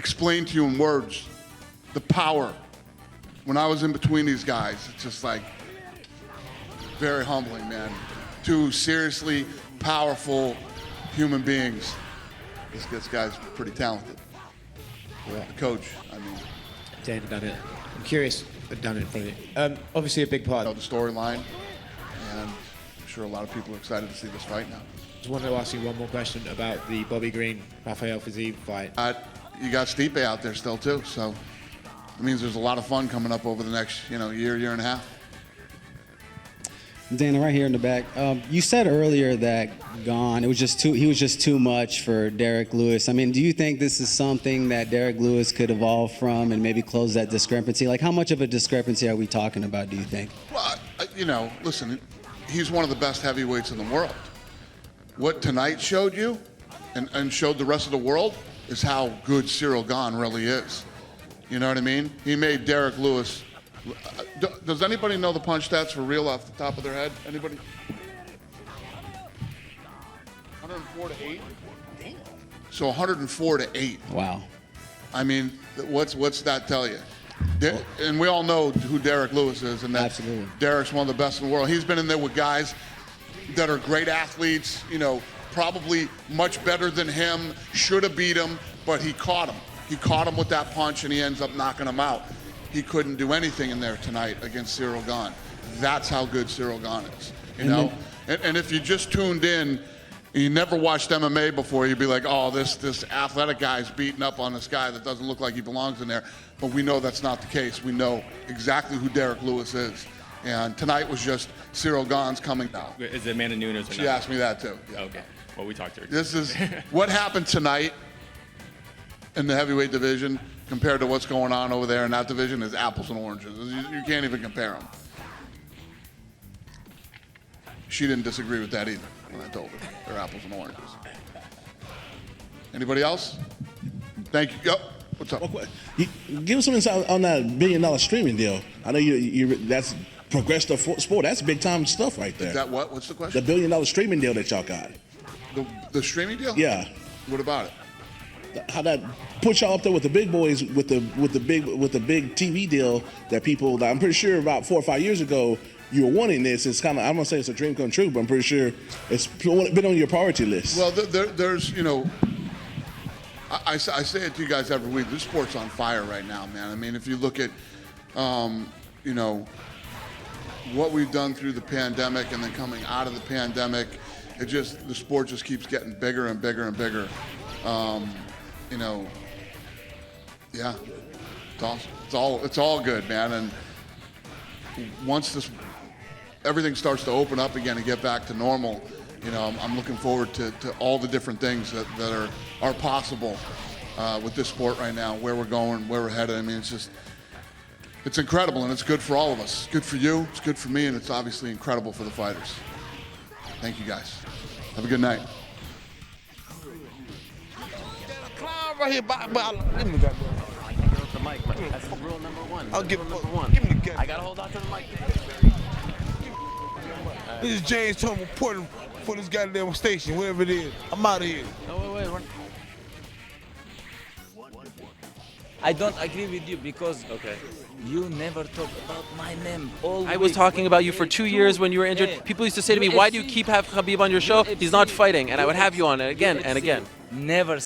explain to you in words the power. When I was in between these guys, it's just like very humbling, man. Two seriously powerful human beings. This guy's pretty talented. Yeah. The coach, I mean. Dan done it. I'm curious, done it in front of you. Obviously a big part. The storyline, and I'm sure a lot of people are excited to see this fight now. I just wanted to ask you one more question about the Bobby Green, Rafael Fiziev fight. You got Stipe out there still too, so it means there's a lot of fun coming up over the next, year and a half. Dana, right here in the back. You said earlier that he was just too much for Derek Lewis. I mean, do you think this is something that Derek Lewis could evolve from and maybe close that discrepancy? Like, how much of a discrepancy are we talking about, do you think? Well, listen, he's one of the best heavyweights in the world. What tonight showed you and showed the rest of the world is how good Cyril Gane really is. You know what I mean? He made Derek Lewis. Does anybody know the punch stats for real off the top of their head? Anybody? 104 to 8? Damn. So 104 to 8. Wow. I mean, what's that tell you? And we all know who Derek Lewis is, and that Absolutely. Derek's one of the best in the world. He's been in there with guys that are great athletes, probably much better than him, should have beat him, but he caught him. He caught him with that punch, and he ends up knocking him out. He couldn't do anything in there tonight against Cyril Gane. That's how good Cyril Gane is, And if you just tuned in, and you never watched MMA before, you'd be like, oh, this athletic guy's beating up on this guy that doesn't look like he belongs in there. But we know that's not the case. We know exactly who Derek Lewis is. And tonight was just Cyril Gane's coming down. Is it Amanda Nunes or She not? asked me that too. Yeah. Okay. Well, we talked to her. This is what happened tonight in the heavyweight division compared to what's going on over there in that division is apples and oranges. You can't even compare them. She didn't disagree with that either when I told her they're apples and oranges. Anybody else? Thank you. Yep. What's up? Give us some insight on that $1 billion streaming deal. I know you that's progressive sport. That's big time stuff right there. Is that what? What's the question? The $1 billion streaming deal that y'all got. The streaming deal? Yeah. What about it? How that put y'all up there with the big boys with the big TV deal that people. I'm pretty sure about 4 or 5 years ago you were wanting this. It's kind of, I'm gonna say it's a dream come true, but I'm pretty sure it's been on your priority list. Well, there's I say it to you guys every week. This sport's on fire right now, man. I mean, if you look at what we've done through the pandemic and then coming out of the pandemic, the sport just keeps getting bigger and bigger and bigger. Yeah, it's awesome. It's all good, man. And once everything starts to open up again and get back to normal, I'm looking forward to all the different things that are possible with this sport right now, where we're going, where we're headed. I mean, it's incredible, and it's good for all of us. It's good for you, it's good for me, and it's obviously incredible for the fighters. Thank you, guys. Have a good night. Right here, give me that. The mic, that's rule number one. I'll give number him one. Give me the gun. I gotta hold on to the mic. This is James Tom reporting for this goddamn station, wherever it is. I'm out of here. No, wait. I don't agree with you because you never talk about my name. I was talking about you for 2 years when you were injured. People used to say to me, why do you keep have Khabib on your show? He's not fighting. And I would have you on it again and again. Never